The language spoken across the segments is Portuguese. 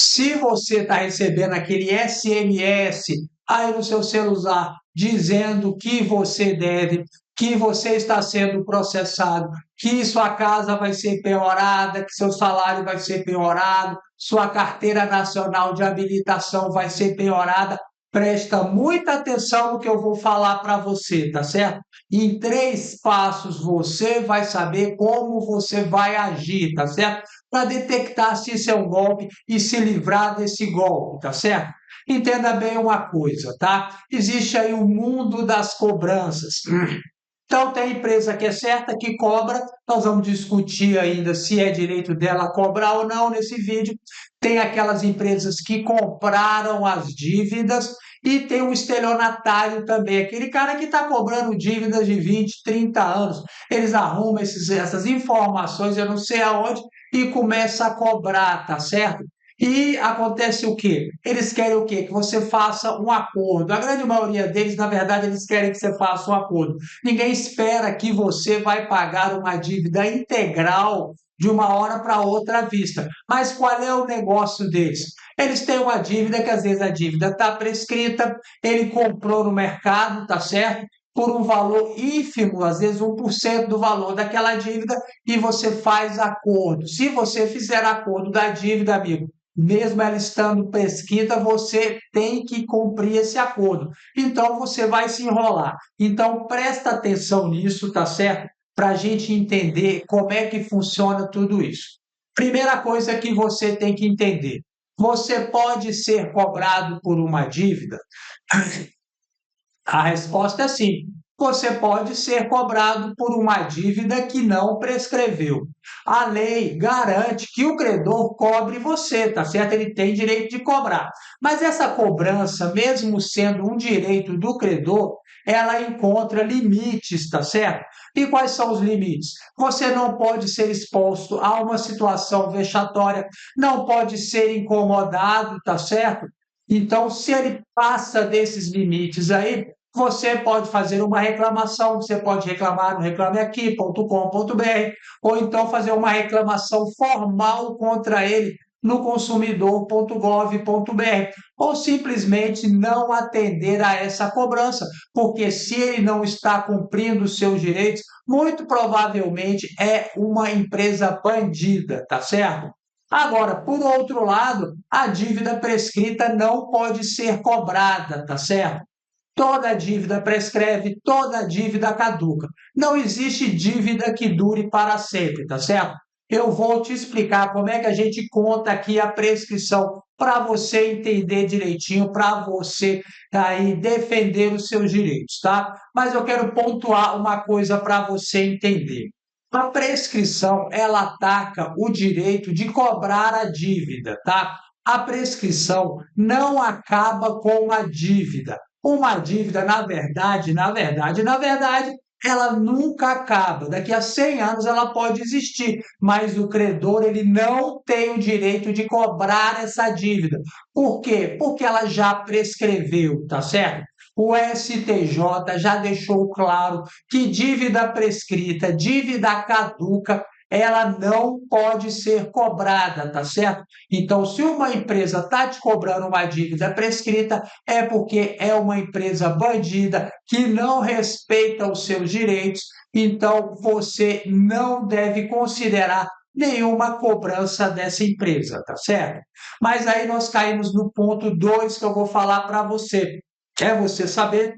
Se você está recebendo aquele SMS aí no seu celular dizendo que você deve, que você está sendo processado, que sua casa vai ser penhorada, que seu salário vai ser penhorado, sua carteira nacional de habilitação vai ser penhorada, presta muita atenção no que eu vou falar para você, tá certo? Em 3 passos você vai saber como você vai agir, tá certo? Para detectar se isso é um golpe e se livrar desse golpe, tá certo? Entenda bem uma coisa, tá? Existe aí o mundo das cobranças. Então, tem empresa que é certa, que cobra, nós vamos discutir ainda se é direito dela cobrar ou não nesse vídeo. Tem aquelas empresas que compraram as dívidas e tem o estelionatário também, aquele cara que está cobrando dívidas de 20, 30 anos. Eles arrumam essas informações, eu não sei aonde, e começa a cobrar, tá certo? E acontece o quê? Eles querem o quê? Que você faça um acordo. A grande maioria deles, na verdade, eles querem que você faça um acordo. Ninguém espera que você vai pagar uma dívida integral de uma hora para outra à vista. Mas qual é o negócio deles? Eles têm uma dívida que às vezes a dívida está prescrita, ele comprou no mercado, tá certo? Por um valor ínfimo, às vezes 1% do valor daquela dívida, e você faz acordo. Se você fizer acordo da dívida, amigo, mesmo ela estando prescrita, você tem que cumprir esse acordo. Então você vai se enrolar. Então presta atenção nisso, tá certo? Para a gente entender como é que funciona tudo isso. Primeira coisa que você tem que entender: você pode ser cobrado por uma dívida? A resposta é sim. Você pode ser cobrado por uma dívida que não prescreveu. A lei garante que o credor cobre você, tá certo? Ele tem direito de cobrar. Mas essa cobrança, mesmo sendo um direito do credor, ela encontra limites, tá certo? E quais são os limites? Você não pode ser exposto a uma situação vexatória, não pode ser incomodado, tá certo? Então, se ele passa desses limites aí, você pode fazer uma reclamação, você pode reclamar no reclameaqui.com.br ou então fazer uma reclamação formal contra ele no consumidor.gov.br ou simplesmente não atender a essa cobrança, porque se ele não está cumprindo os seus direitos, muito provavelmente é uma empresa bandida, tá certo? Agora, por outro lado, a dívida prescrita não pode ser cobrada, tá certo? Toda dívida prescreve, toda dívida caduca. Não existe dívida que dure para sempre, tá certo? Eu vou te explicar como é que a gente conta aqui a prescrição para você entender direitinho, para você aí defender os seus direitos, tá? Mas eu quero pontuar uma coisa para você entender. A prescrição, ela ataca o direito de cobrar a dívida, tá? A prescrição não acaba com a dívida. Uma dívida, na verdade, ela nunca acaba. Daqui a 100 anos ela pode existir, mas o credor ele não tem o direito de cobrar essa dívida. Por quê? Porque ela já prescreveu, tá certo? O STJ já deixou claro que dívida prescrita, dívida caduca, ela não pode ser cobrada, tá certo? Então, se uma empresa está te cobrando uma dívida prescrita, é porque é uma empresa bandida que não respeita os seus direitos, então você não deve considerar nenhuma cobrança dessa empresa, tá certo? Mas aí nós caímos no ponto 2 que eu vou falar para você. É você saber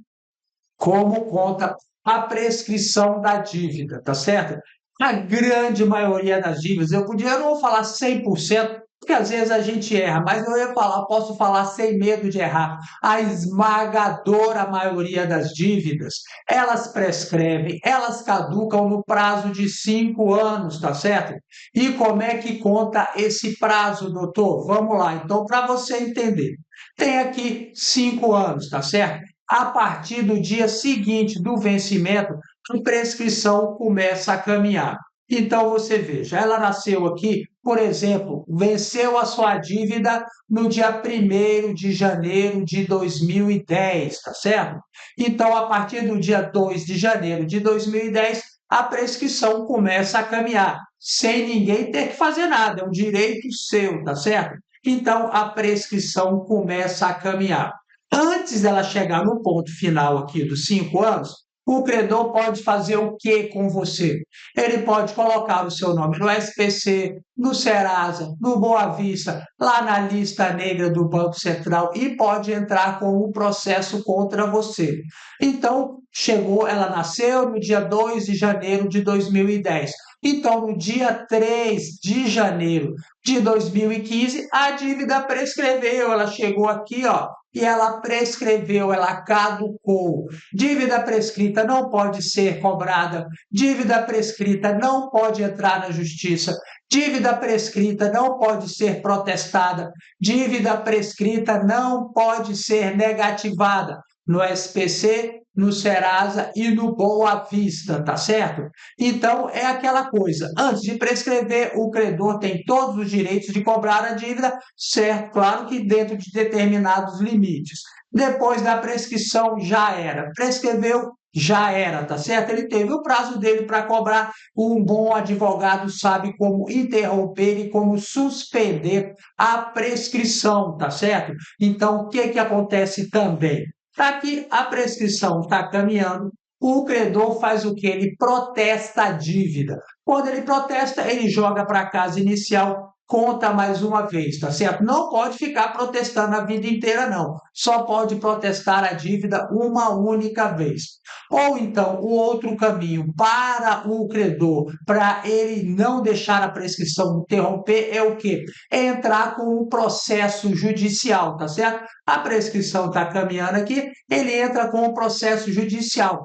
como conta a prescrição da dívida, tá certo? A grande maioria das dívidas, eu não vou falar 100%, porque às vezes a gente erra, mas eu ia falar, posso falar sem medo de errar. A esmagadora maioria das dívidas, elas prescrevem, elas caducam no prazo de 5 anos, tá certo? E como é que conta esse prazo, doutor? Vamos lá, então, para você entender. Tem aqui 5 anos, tá certo? A partir do dia seguinte do vencimento, a prescrição começa a caminhar. Então, você veja, ela nasceu aqui, por exemplo, venceu a sua dívida no dia 1º de janeiro de 2010, tá certo? Então, a partir do dia 2 de janeiro de 2010, a prescrição começa a caminhar, sem ninguém ter que fazer nada, é um direito seu, tá certo? então a prescrição começa a caminhar. Antes dela chegar no ponto final aqui dos 5 anos, o credor pode fazer o que com você? Ele pode colocar o seu nome no SPC, no Serasa, no Boa Vista, lá na lista negra do Banco Central e pode entrar com um processo contra você. Então, chegou, ela nasceu no dia 2 de janeiro de 2010. Então, no dia 3 de janeiro de 2015, a dívida prescreveu, ela chegou aqui, ó, e ela prescreveu, ela caducou. Dívida prescrita não pode ser cobrada, dívida prescrita não pode entrar na justiça, dívida prescrita não pode ser protestada, dívida prescrita não pode ser negativada no SPC, no Serasa e no Boa Vista, tá certo? Então, é aquela coisa, antes de prescrever, o credor tem todos os direitos de cobrar a dívida, certo? Claro que dentro de determinados limites. Depois da prescrição, já era. Prescreveu, já era, tá certo? Ele teve o prazo dele para cobrar. Um bom advogado sabe como interromper e como suspender a prescrição, tá certo? Então, o que que acontece também? Para que a prescrição está caminhando, o credor faz o que? Ele protesta a dívida. Quando ele protesta, ele joga para a casa inicial, conta mais uma vez, tá certo? Não pode ficar protestando a vida inteira, não. Só pode protestar a dívida uma única vez. Ou então, o outro caminho para o credor, para ele não deixar a prescrição interromper, é o quê? É entrar com um processo judicial, tá certo? A prescrição está caminhando aqui, ele entra com o processo judicial.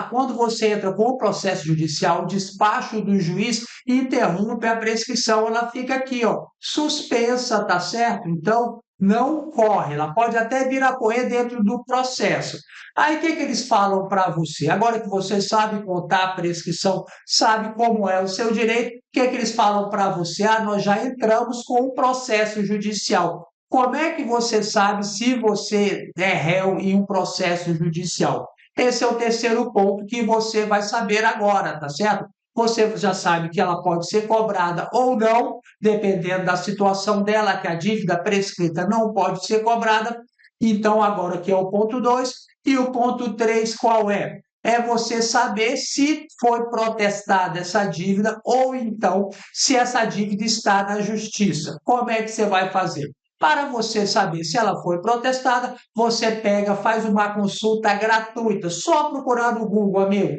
Quando você entra com o processo judicial, o despacho do juiz interrompe a prescrição, ela fica aqui, ó, suspensa, tá certo? Então, não corre, ela pode até vir a correr dentro do processo. Aí, o que que eles falam para você? Agora que você sabe contar a prescrição, sabe como é o seu direito, o que que eles falam para você? Nós já entramos com o processo judicial. Como é que você sabe se você é réu em um processo judicial? Esse é o terceiro ponto que você vai saber agora, tá certo? Você já sabe que ela pode ser cobrada ou não, dependendo da situação dela, que a dívida prescrita não pode ser cobrada. Então, agora que é o ponto 2. E o ponto 3 qual é? É você saber se foi protestada essa dívida ou então se essa dívida está na justiça. Como é que você vai fazer? Para você saber se ela foi protestada, você pega, faz uma consulta gratuita, só procurar no Google, amigo,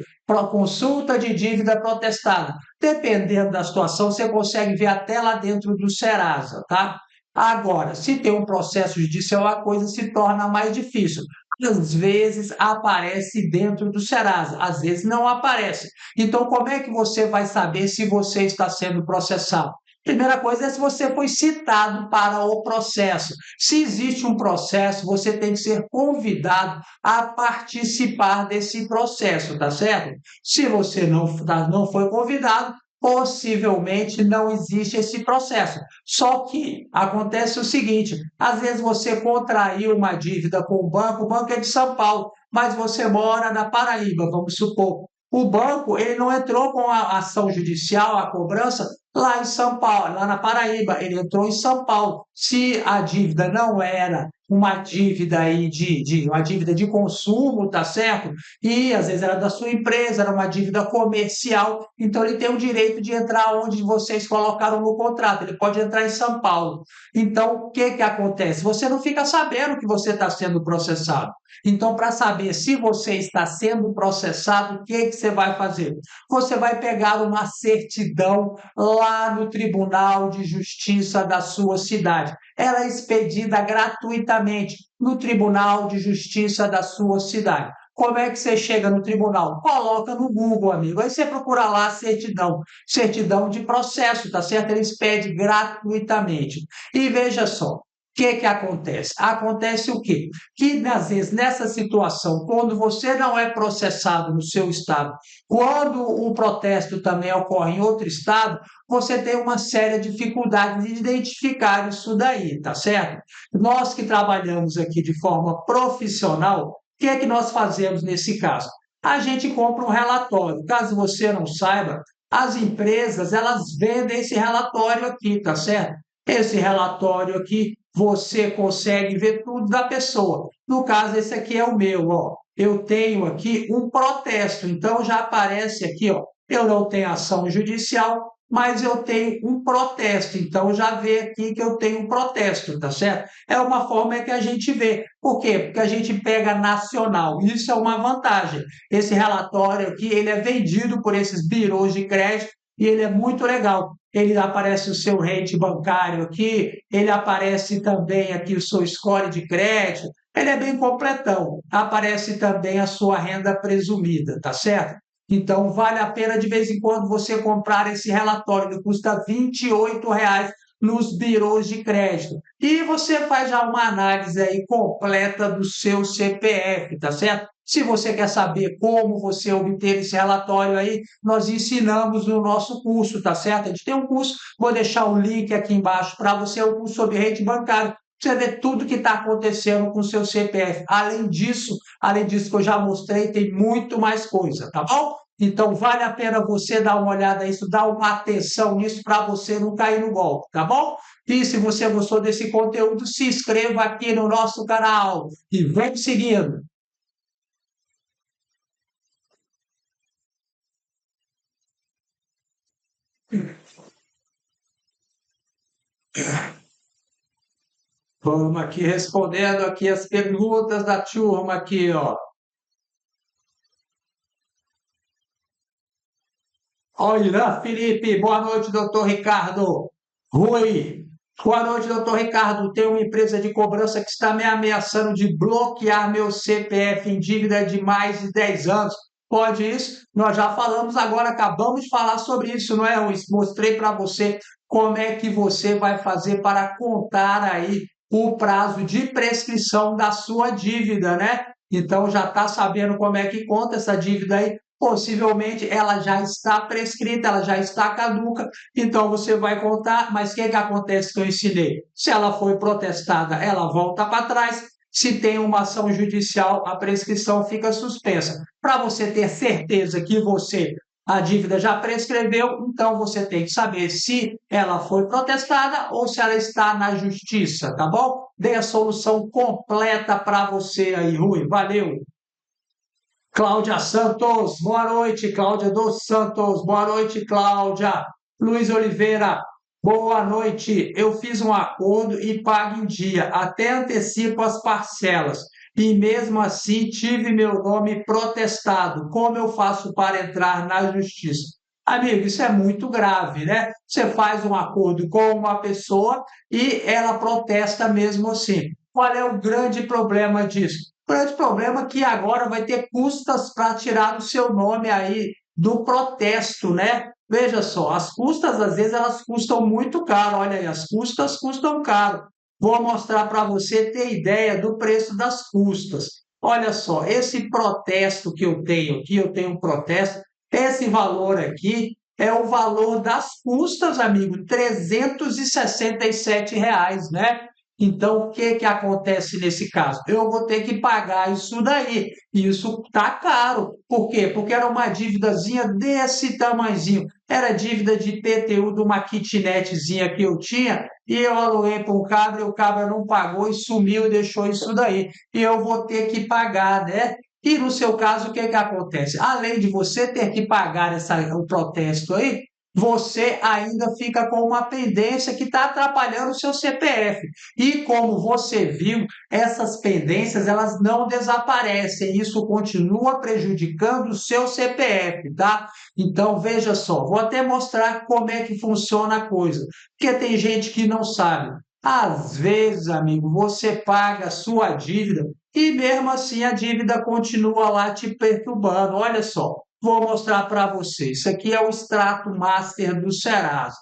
consulta de dívida protestada. Dependendo da situação, você consegue ver até lá dentro do Serasa, tá? Agora, se tem um processo judicial, a coisa se torna mais difícil. Às vezes aparece dentro do Serasa, às vezes não aparece. Então, como é que você vai saber se você está sendo processado? Primeira coisa é se você foi citado para o processo. Se existe um processo, você tem que ser convidado a participar desse processo, tá certo? Se você não foi convidado, possivelmente não existe esse processo. Só que acontece o seguinte: às vezes você contraiu uma dívida com o banco é de São Paulo, mas você mora na Paraíba, vamos supor. O banco ele não entrou com a ação judicial, a cobrança, lá em São Paulo, lá na Paraíba, ele entrou em São Paulo. Se a dívida não era uma dívida aí uma dívida de consumo, tá certo? E às vezes era da sua empresa, era uma dívida comercial, então ele tem o direito de entrar onde vocês colocaram no contrato, ele pode entrar em São Paulo. Então, o que que acontece? Você não fica sabendo que você está sendo processado. Então, para saber se você está sendo processado, o que que você vai fazer? Você vai pegar uma certidão lá no Tribunal de Justiça da sua cidade. Ela é expedida gratuitamente no Tribunal de Justiça da sua cidade. Como é que você chega no tribunal? Coloca no Google, amigo. Aí você procura lá a certidão, certidão de processo, tá certo? Eles pedem gratuitamente. E veja só, o que que acontece? Acontece o quê? Que, às vezes, nessa situação, quando você não é processado no seu estado, quando o protesto também ocorre em outro estado, você tem uma séria dificuldade de identificar isso daí, tá certo? Nós que trabalhamos aqui de forma profissional, o que é que nós fazemos nesse caso? A gente compra um relatório. Caso você não saiba, as empresas elas vendem esse relatório aqui, tá certo? Esse relatório aqui, você consegue ver tudo da pessoa. No caso, esse aqui é o meu, ó. Eu tenho aqui um protesto, então já aparece aqui, ó. Eu não tenho ação judicial, mas eu tenho um protesto, então já vê aqui que eu tenho um protesto, tá certo? É uma forma que a gente vê. Por quê? Porque a gente pega nacional. Isso é uma vantagem. Esse relatório aqui, ele é vendido por esses birôs de crédito e ele é muito legal. Ele aparece o seu rate bancário aqui, ele aparece também aqui o seu score de crédito, ele é bem completão. Aparece também a sua renda presumida, tá certo? Então, vale a pena de vez em quando você comprar esse relatório, que custa R$ 28 nos birôs de crédito. E você faz já uma análise aí completa do seu CPF, tá certo? Se você quer saber como você obter esse relatório aí, nós ensinamos no nosso curso, tá certo? A gente tem um curso, vou deixar o link aqui embaixo para você, é um curso sobre rede bancário. Você vê tudo que está acontecendo com o seu CPF. Além disso que eu já mostrei, tem muito mais coisa, tá bom? Então vale a pena você dar uma olhada nisso, dar uma atenção nisso para você não cair no golpe, tá bom? E se você gostou desse conteúdo, se inscreva aqui no nosso canal e vamos seguindo. Vamos aqui respondendo aqui as perguntas da turma aqui, ó. Olha, Felipe, boa noite, doutor Ricardo. Rui, boa noite, doutor Ricardo. Tem uma empresa de cobrança que está me ameaçando de bloquear meu CPF em dívida de mais de 10 anos. Pode isso? Nós já falamos agora, acabamos de falar sobre isso, não é, Rui? Mostrei para você como é que você vai fazer para contar aí o prazo de prescrição da sua dívida, né? Então já está sabendo como é que conta essa dívida aí. Possivelmente ela já está prescrita, ela já está caduca, então você vai contar, mas o que acontece que eu ensinei? Se ela foi protestada, ela volta para trás. Se tem uma ação judicial, a prescrição fica suspensa. Para você ter certeza que a dívida já prescreveu, então você tem que saber se ela foi protestada ou se ela está na justiça, tá bom? Dei a solução completa para você aí, Rui. Valeu! Cláudia Santos, boa noite. Cláudia dos Santos, boa noite, Cláudia. Luiz Oliveira, boa noite. Eu fiz um acordo e pago em dia, até antecipo as parcelas. E mesmo assim tive meu nome protestado. Como eu faço para entrar na justiça? Amigo, isso é muito grave, né? Você faz um acordo com uma pessoa e ela protesta mesmo assim. Qual é o grande problema disso? O grande problema é que agora vai ter custas para tirar o seu nome aí do protesto, né? Veja só, as custas, às vezes, elas custam muito caro. Olha aí, as custas custam caro. Vou mostrar para você ter ideia do preço das custas. Olha só, esse protesto que eu tenho aqui, eu tenho um protesto, esse valor aqui é o valor das custas, amigo, R$ 367, né? Então, o que que acontece nesse caso? Eu vou ter que pagar isso daí. E isso tá caro. Por quê? Porque era uma dívidazinha desse tamanhozinho. Era dívida de IPTU de uma kitnetzinha que eu tinha e eu aluguei para um cabra e o cabra não pagou e sumiu e deixou isso daí. E eu vou ter que pagar, né? E no seu caso, o que que acontece? Além de você ter que pagar o protesto aí, você ainda fica com uma pendência que está atrapalhando o seu CPF. E como você viu, essas pendências elas não desaparecem, isso continua prejudicando o seu CPF, tá? Então veja só, vou até mostrar como é que funciona a coisa, porque tem gente que não sabe. Às vezes, amigo, você paga a sua dívida e mesmo assim a dívida continua lá te perturbando. Olha só, vou mostrar para você. Isso aqui é o extrato master do Serasa.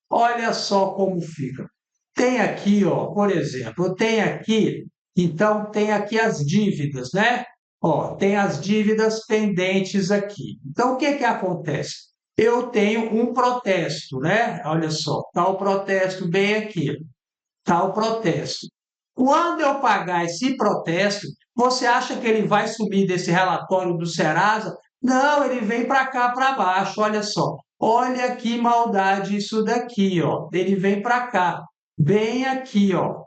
Olha só como fica. Tem aqui, ó, por exemplo, tem aqui, então tem aqui as dívidas, né? Ó, tem as dívidas pendentes aqui. Então, o que que acontece? Eu tenho um protesto, né? Olha só, tá o protesto bem aqui, tá o protesto. Quando eu pagar esse protesto, você acha que ele vai sumir desse relatório do Serasa? Não, ele vem para cá para baixo, olha só. Olha que maldade isso daqui, ó. Ele vem para cá. bem aqui, ó,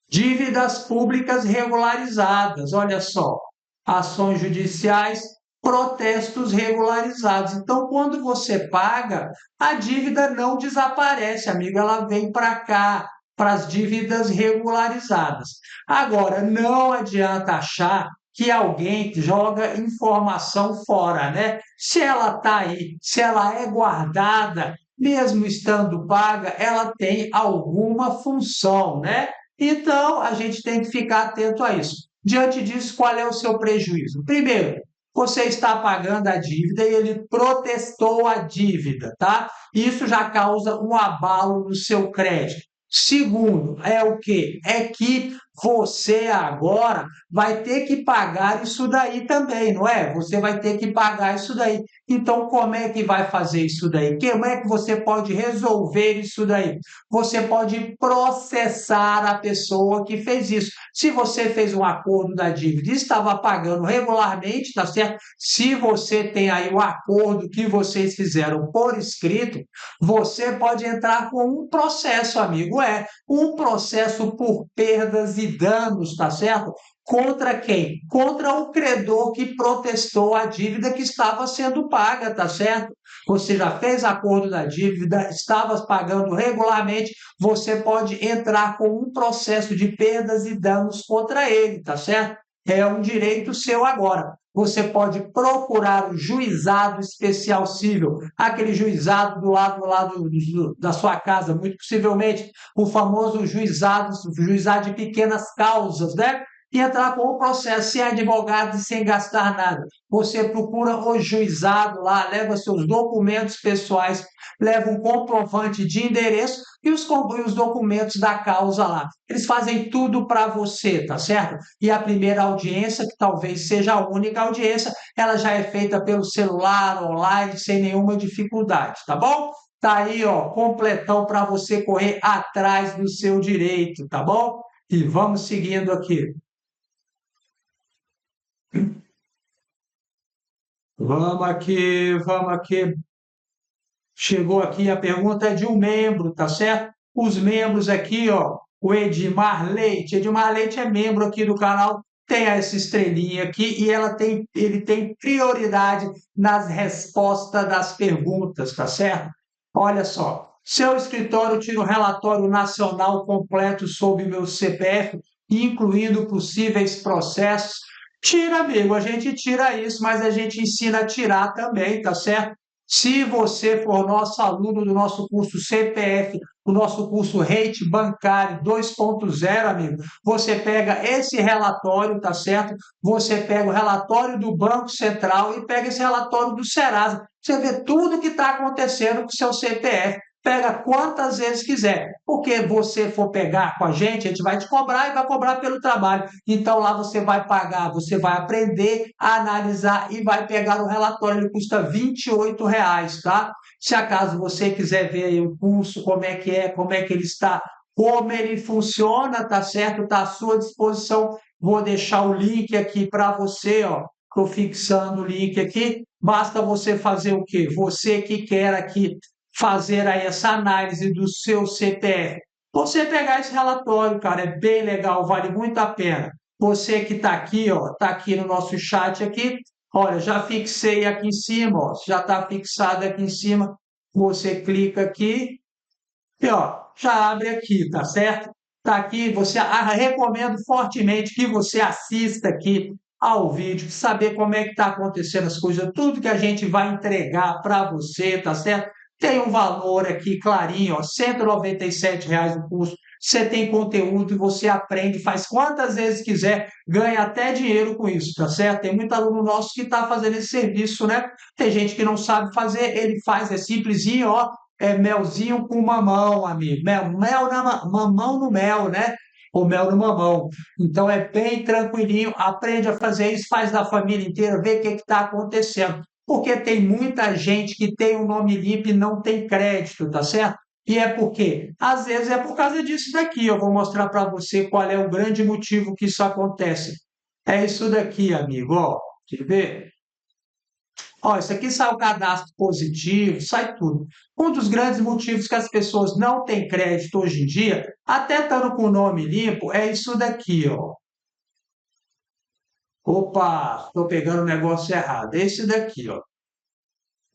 dívidas públicas regularizadas, olha só, ações judiciais, protestos regularizados. Então, quando você paga, a dívida não desaparece, amigo, ela vem para cá, para as dívidas regularizadas. Agora, não adianta achar que alguém joga informação fora, né? Se ela está aí, se ela é guardada, mesmo estando paga, ela tem alguma função, né? Então, a gente tem que ficar atento a isso. Diante disso, qual é o seu prejuízo? Primeiro, você está pagando a dívida e ele protestou a dívida, tá? Isso já causa um abalo no seu crédito. Segundo, é o quê? É que você agora vai ter que pagar isso daí também, não é? Você vai ter que pagar isso daí. Então, como é que vai fazer isso daí? Como é que você pode resolver isso daí? Você pode processar a pessoa que fez isso. Se você fez um acordo da dívida e estava pagando regularmente, tá certo? Se você tem aí um acordo que vocês fizeram por escrito, você pode entrar com um processo, amigo. É um processo por perdas e danos, tá certo? Contra quem? Contra o credor que protestou a dívida que estava sendo paga, tá certo? Você já fez acordo da dívida, estava pagando regularmente, você pode entrar com um processo de perdas e danos contra ele, tá certo? É um direito seu agora. Você pode procurar o juizado especial civil, aquele juizado do lado da sua casa, muito possivelmente o famoso juizado de pequenas causas, né? E entrar com o processo sem advogado e sem gastar nada. Você procura o juizado lá, leva seus documentos pessoais, leva um comprovante de endereço e os documentos da causa lá. Eles fazem tudo para você, tá certo? E a primeira audiência, que talvez seja a única audiência, ela já é feita pelo celular, online, sem nenhuma dificuldade, tá bom? Tá aí, ó, completão para você correr atrás do seu direito, tá bom? E vamos seguindo aqui. Vamos aqui, vamos aqui. Chegou aqui, a pergunta é de um membro, tá certo? Os membros aqui, ó, o Edmar Leite. Edmar Leite é membro aqui do canal, tem essa estrelinha aqui e ele tem prioridade nas respostas das perguntas, tá certo? Olha só, seu escritório tira um relatório nacional completo sobre meu CPF, incluindo possíveis processos. Tira, amigo, a gente tira isso, mas a gente ensina a tirar também, tá certo? Se você for nosso aluno do nosso curso CPF, o nosso curso Rate Bancário 2.0, amigo, você pega esse relatório, tá certo? Você pega o relatório do Banco Central e pega esse relatório do Serasa. Você vê tudo que está acontecendo com o seu CPF. Pega quantas vezes quiser. Porque você for pegar com a gente vai te cobrar e vai cobrar pelo trabalho. Então lá você vai pagar, você vai aprender a analisar e vai pegar o relatório. Ele custa R$ 28, tá? Se acaso você quiser ver aí o curso, como é, como é que ele está, como ele funciona, tá certo? Está à sua disposição. Vou deixar o link aqui para você, ó. Estou fixando o link aqui. Basta você fazer o quê? Você que quer aqui fazer aí essa análise do seu CPF. Você pegar esse relatório, cara, é bem legal, vale muito a pena. Você que está aqui, ó, está aqui no nosso chat aqui, olha, já fixei aqui em cima, ó, já está fixado aqui em cima. Você clica aqui e ó, já abre aqui, tá certo? Tá aqui, recomendo fortemente que você assista aqui ao vídeo, saber como é que está acontecendo as coisas, tudo que a gente vai entregar para você, tá certo? Tem um valor aqui clarinho, ó, R$ 197 o curso. Você tem conteúdo e você aprende, faz quantas vezes quiser, ganha até dinheiro com isso, tá certo? Tem muito aluno nosso que está fazendo esse serviço, né? Tem gente que não sabe fazer, ele faz, é simplesinho, ó, é melzinho com mamão, amigo. Mamão no mel, né? O mel no mamão. Então é bem tranquilinho, aprende a fazer isso, faz da família inteira, vê o que está acontecendo. Porque tem muita gente que tem o nome limpo e não tem crédito, tá certo? E é por quê? Às vezes é por causa disso daqui. Eu vou mostrar para você qual é o grande motivo que isso acontece. É isso daqui, amigo. Ó, quer ver? Ó, isso aqui sai o cadastro positivo, sai tudo. Um dos grandes motivos que as pessoas não têm crédito hoje em dia, até estando com o nome limpo, é isso daqui, ó. Opa, estou pegando o negócio errado. É esse daqui, ó.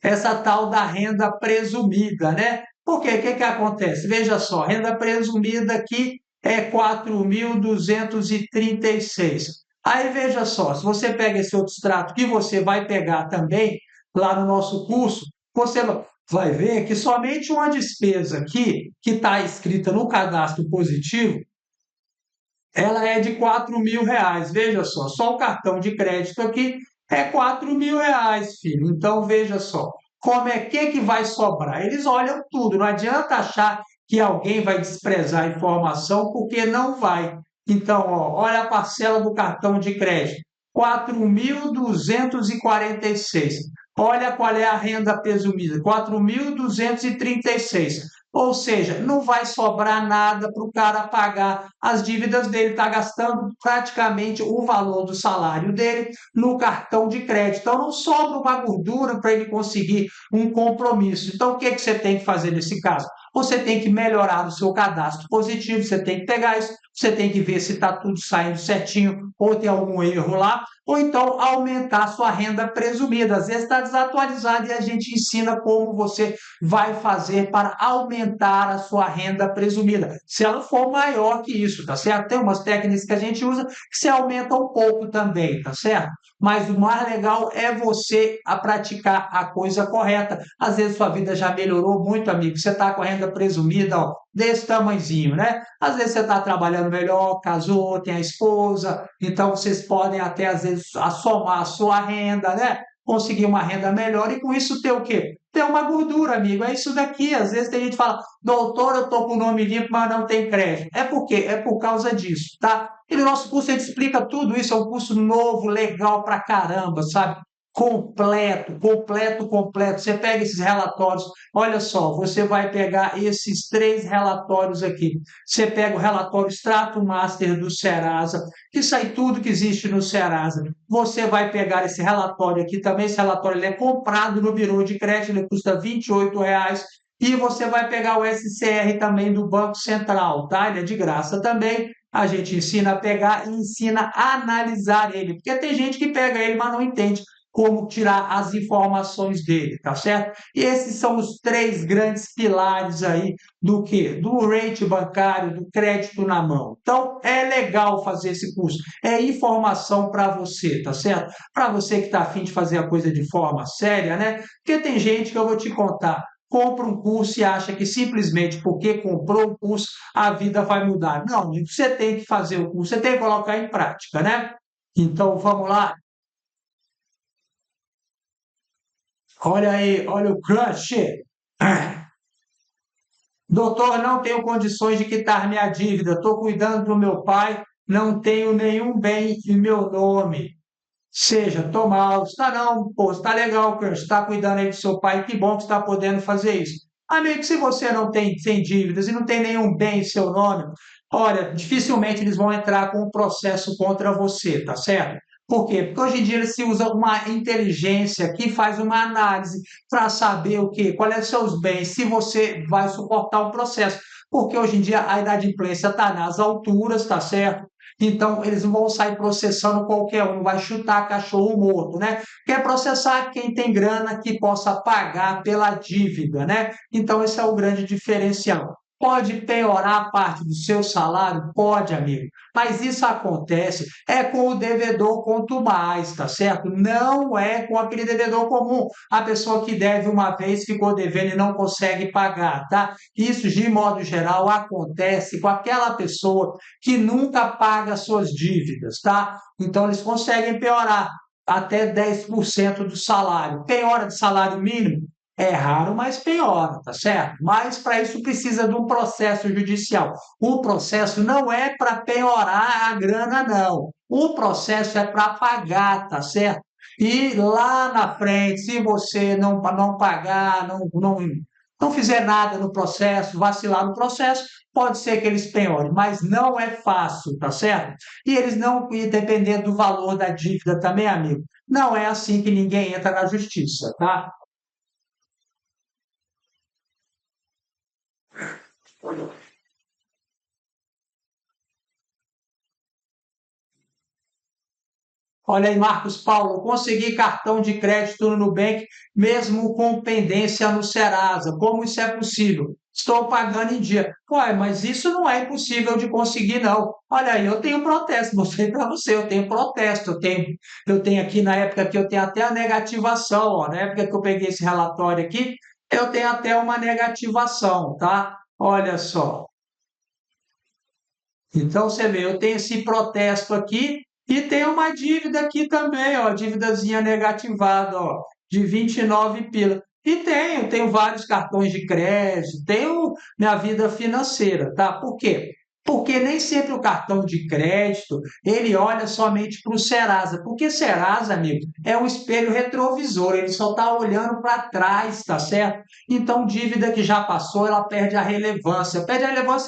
Essa tal da renda presumida, né? Porque o que que acontece? Veja só, renda presumida aqui é 4.236. Aí veja só, se você pega esse outro extrato que você vai pegar também lá no nosso curso, você vai ver que somente uma despesa aqui, que está escrita no cadastro positivo, ela é de R$ 4.000. Veja só o cartão de crédito aqui é R$ 4.000, filho. Então veja só, como é que vai sobrar? Eles olham tudo, não adianta achar que alguém vai desprezar a informação, porque não vai. Então, ó, olha a parcela do cartão de crédito, 4.246. Olha qual é a renda presumida, 4.236. Ou seja, não vai sobrar nada para o cara pagar as dívidas dele, está gastando praticamente o valor do salário dele no cartão de crédito. Então, não sobra uma gordura para ele conseguir um compromisso. Então, o que, que você tem que fazer nesse caso? Você tem que melhorar o seu cadastro positivo, você tem que pegar isso, você tem que ver se está tudo saindo certinho ou tem algum erro lá, ou então aumentar a sua renda presumida. Às vezes está desatualizado e a gente ensina como você vai fazer para aumentar a sua renda presumida. Se ela for maior que isso, tá certo? Tem umas técnicas que a gente usa que se aumenta um pouco também, tá certo? Mas o mais legal é você a praticar a coisa correta. Às vezes sua vida já melhorou muito, amigo. Você está com a renda presumida, ó, desse tamanhozinho, né? Às vezes você está trabalhando melhor, casou, tem a esposa, então vocês podem até, às vezes, somar a sua renda, né? Conseguir uma renda melhor e com isso ter o quê? Ter uma gordura, amigo. É isso daqui. Às vezes tem gente que fala, doutor, eu estou com o nome limpo, mas não tem crédito. É por quê? É por causa disso, tá? E no nosso curso a gente explica tudo isso. É um curso novo, legal pra caramba, sabe? Completo, completo, completo. Você pega esses relatórios, olha só, você vai pegar esses três relatórios aqui. Você pega o relatório Extrato Master do Serasa, que sai tudo que existe no Serasa. Você vai pegar esse relatório aqui também. Esse relatório ele é comprado no Birô de Crédito, ele custa R$ 28. E você vai pegar o SCR também do Banco Central, tá? Ele é de graça também. A gente ensina a pegar e ensina a analisar ele, porque tem gente que pega ele, mas não entende como tirar as informações dele, tá certo? E esses são os três grandes pilares aí do que? Do rate bancário, do crédito na mão. Então, é legal fazer esse curso. É informação para você, tá certo? Para você que está afim de fazer a coisa de forma séria, né? Porque tem gente que eu vou te contar, compra um curso e acha que simplesmente porque comprou o curso a vida vai mudar. Não, você tem que fazer o curso, você tem que colocar em prática, né? Então, vamos lá. Olha aí, olha o crush. Doutor, não tenho condições de quitar minha dívida. Estou cuidando do meu pai, não tenho nenhum bem em meu nome. Seja, tô mal. Está não, pô, está legal, crush. Está cuidando aí do seu pai. Que bom que está podendo fazer isso. Amigo, se você não tem dívidas e não tem nenhum bem em seu nome, olha, dificilmente eles vão entrar com um processo contra você, tá certo? Por quê? Porque hoje em dia se usa uma inteligência que faz uma análise para saber o quê? Quais são os seus bens, se você vai suportar o processo. Porque hoje em dia a inadimplência está nas alturas, tá certo? Então, eles não vão sair processando qualquer um, não vai chutar cachorro morto, né? Quer processar quem tem grana que possa pagar pela dívida, né? Então, esse é o grande diferencial. Pode piorar a parte do seu salário? Pode, amigo. Mas isso acontece é com o devedor quanto mais, tá certo? Não é com aquele devedor comum. A pessoa que deve uma vez ficou devendo e não consegue pagar, tá? Isso, de modo geral, acontece com aquela pessoa que nunca paga suas dívidas, tá? Então, eles conseguem piorar até 10% do salário. Piora de salário mínimo? É raro, mas piora, tá certo? Mas para isso precisa de um processo judicial. O processo não é para piorar a grana, não. O processo é para pagar, tá certo? E lá na frente, se você não pagar, não fizer nada no processo, vacilar no processo, pode ser que eles penhorem, mas não é fácil, tá certo? E eles não, e dependendo do valor da dívida também, amigo, não é assim que ninguém entra na justiça, tá? Olha aí, Marcos Paulo, consegui cartão de crédito no Nubank, mesmo com pendência no Serasa. Como isso é possível? Estou pagando em dia. Ué, mas isso não é impossível de conseguir, não. Olha aí, eu tenho protesto, mostrei para você, eu tenho protesto, eu tenho aqui na época que eu tenho até a negativação, ó, na época que eu peguei esse relatório aqui, eu tenho até uma negativação, tá? Olha só. Então, você vê, eu tenho esse protesto aqui e tem uma dívida aqui também, ó, dívidazinha negativada, ó, de 29 pila. E tenho vários cartões de crédito, tenho minha vida financeira, tá? Por quê? Porque nem sempre o cartão de crédito, ele olha somente para o Serasa, porque Serasa, amigo, é um espelho retrovisor, ele só está olhando para trás, tá certo? Então, dívida que já passou, ela perde a relevância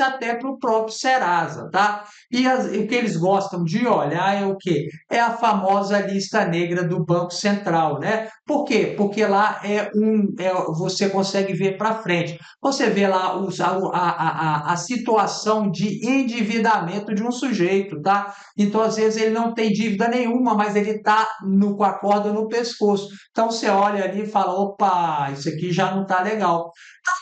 até para o próprio Serasa, tá? E o que eles gostam de olhar é o quê? É a famosa lista negra do Banco Central, né? Por quê? Porque lá você consegue ver para frente. Você vê lá a situação de endividamento de um sujeito, tá? Então, às vezes, ele não tem dívida nenhuma, mas ele está com a corda no pescoço. Então, você olha ali e fala: opa, isso aqui já não está legal.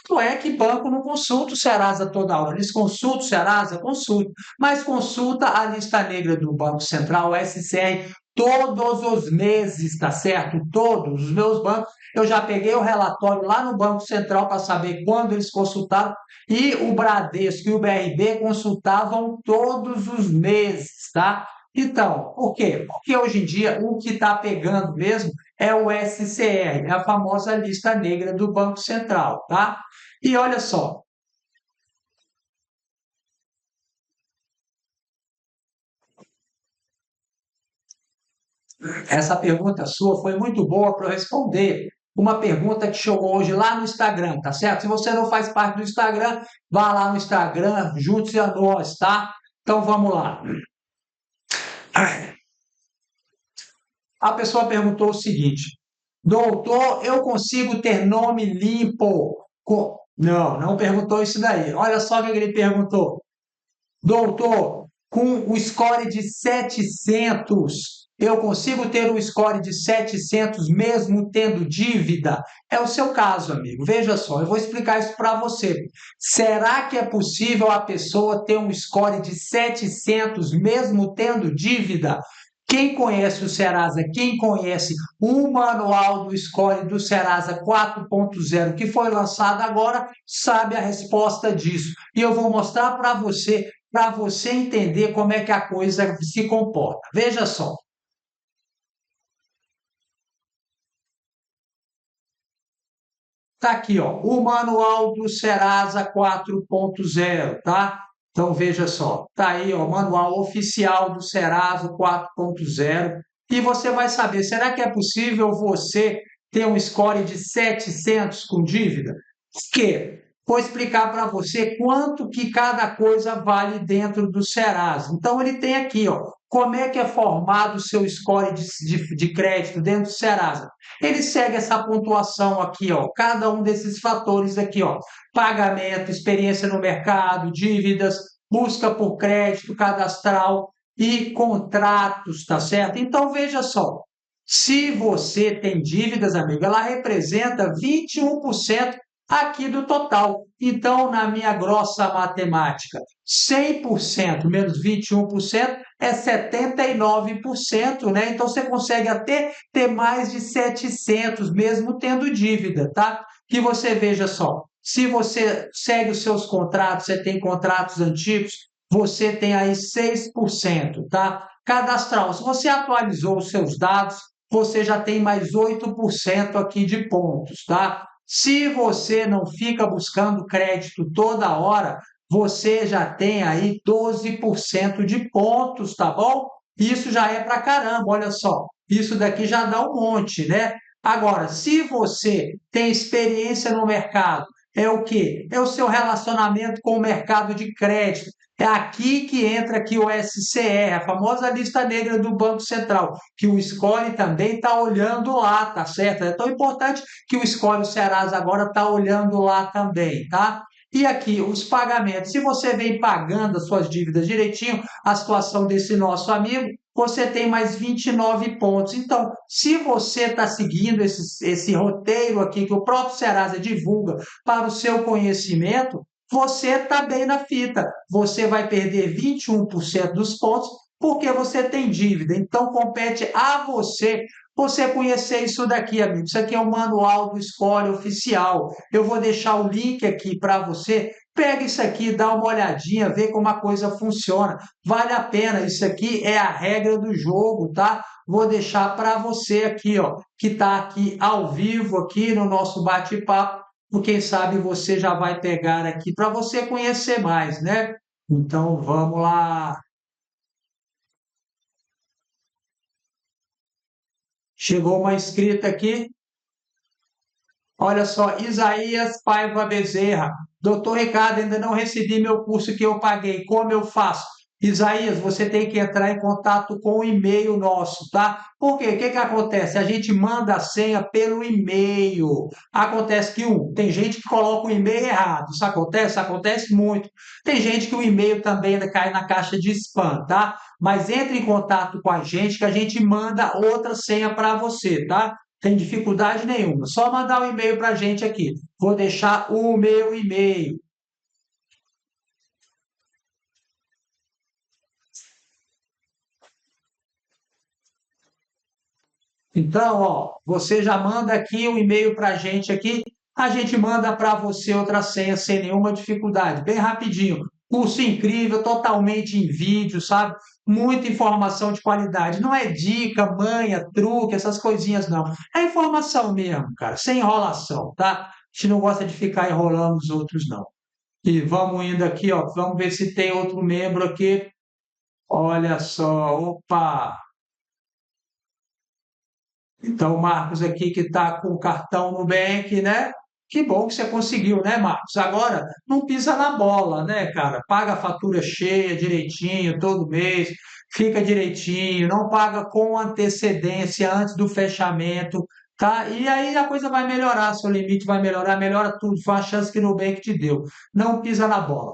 Tanto é que banco não consulta o Serasa toda hora. Eles consultam o Serasa? Consultam. Mas consulta a lista negra do Banco Central, o SCR, todos os meses, tá certo? Todos os meus bancos. Eu já peguei o relatório lá no Banco Central para saber quando eles consultaram. E o Bradesco e o BRB consultavam todos os meses, tá? Então, por quê? Porque hoje em dia o que está pegando mesmo é o SCR, é a famosa lista negra do Banco Central, tá? E olha só, essa pergunta sua foi muito boa para eu responder. Uma pergunta que chegou hoje lá no Instagram, tá certo? Se você não faz parte do Instagram, vá lá no Instagram, junte-se a nós, tá? Então vamos lá. A pessoa perguntou o seguinte: doutor, eu consigo ter nome limpo? Não, não perguntou isso daí. Olha só o que ele perguntou. Doutor, com o score de 700, eu consigo ter um score de 700 mesmo tendo dívida? É o seu caso, amigo. Veja só, eu vou explicar isso para você. Será que é possível a pessoa ter um score de 700 mesmo tendo dívida? Quem conhece o Serasa, quem conhece o manual do score do Serasa 4.0 que foi lançado agora, sabe a resposta disso. E eu vou mostrar para você entender como é que a coisa se comporta. Veja só, tá aqui, ó, o manual do Serasa 4.0, tá? Então veja só, tá aí, ó, manual oficial do Serasa 4.0 e você vai saber, será que é possível você ter um score de 700 com dívida? Que vou explicar para você quanto que cada coisa vale dentro do Serasa. Então, ele tem aqui, ó, como é que é formado o seu score de crédito dentro do Serasa. Ele segue essa pontuação aqui, ó, cada um desses fatores aqui, ó, pagamento, experiência no mercado, dívidas, busca por crédito cadastral e contratos, tá certo? Então, veja só, se você tem dívidas, amigo, ela representa 21% aqui do total. Então, na minha grossa matemática, 100% menos 21% é 79%, né? Então, você consegue até ter mais de 700, mesmo tendo dívida, tá? Que você veja só, se você segue os seus contratos, você tem contratos antigos, você tem aí 6%, tá? Cadastral, se você atualizou os seus dados, você já tem mais 8% aqui de pontos, tá? Se você não fica buscando crédito toda hora, você já tem aí 12% de pontos, tá bom? Isso já é pra caramba, olha só. Isso daqui já dá um monte, né? Agora, se você tem experiência no mercado, é o quê? É o seu relacionamento com o mercado de crédito. É aqui que entra aqui o SCR, a famosa lista negra do Banco Central, que o Score também está olhando lá, tá certo? É tão importante que o Score, o Serasa agora está olhando lá também, tá? E aqui, os pagamentos. Se você vem pagando as suas dívidas direitinho, a situação desse nosso amigo, você tem mais 29 pontos. Então, se você está seguindo esse roteiro aqui que o próprio Serasa divulga para o seu conhecimento, você está bem na fita. Você vai perder 21% dos pontos porque você tem dívida. Então, compete a você conhecer isso daqui, amigo. Isso aqui é o manual do Score oficial. Eu vou deixar o link aqui para você. Pega isso aqui, dá uma olhadinha, vê como a coisa funciona. Vale a pena. Isso aqui é a regra do jogo, tá? Vou deixar para você aqui, ó, que está aqui ao vivo aqui no nosso bate-papo. Quem sabe você já vai pegar aqui para você conhecer mais, né? Então vamos lá. Chegou uma escrita aqui. Olha só, Isaías Paiva Bezerra. Doutor Ricardo, ainda não recebi meu curso que eu paguei. Como eu faço? Isaías, você tem que entrar em contato com o e-mail nosso, tá? Por quê? O que que acontece? A gente manda a senha pelo e-mail. Acontece que, tem gente que coloca o e-mail errado. Isso acontece? Acontece muito. Tem gente que o e-mail também cai na caixa de spam, tá? Mas entre em contato com a gente que a gente manda outra senha para você, tá? Tem dificuldade nenhuma. Só mandar um e-mail para a gente aqui. Vou deixar o meu e-mail. Então, ó, você já manda aqui um e-mail para a gente manda para você outra senha sem nenhuma dificuldade, bem rapidinho. Curso incrível, totalmente em vídeo, sabe? Muita informação de qualidade. Não é dica, manha, truque, essas coisinhas, não. É informação mesmo, cara, sem enrolação, tá? A gente não gosta de ficar enrolando os outros, não. E vamos indo aqui, ó, vamos ver se tem outro membro aqui. Olha só, opa! Então, o Marcos aqui que está com o cartão Nubank, né? Que bom que você conseguiu, né, Marcos? Agora, não pisa na bola, né, cara? Paga a fatura cheia, direitinho, todo mês, fica direitinho, não paga com antecedência antes do fechamento, tá? E aí a coisa vai melhorar, seu limite vai melhorar, melhora tudo, foi a chance que o Nubank te deu. Não pisa na bola.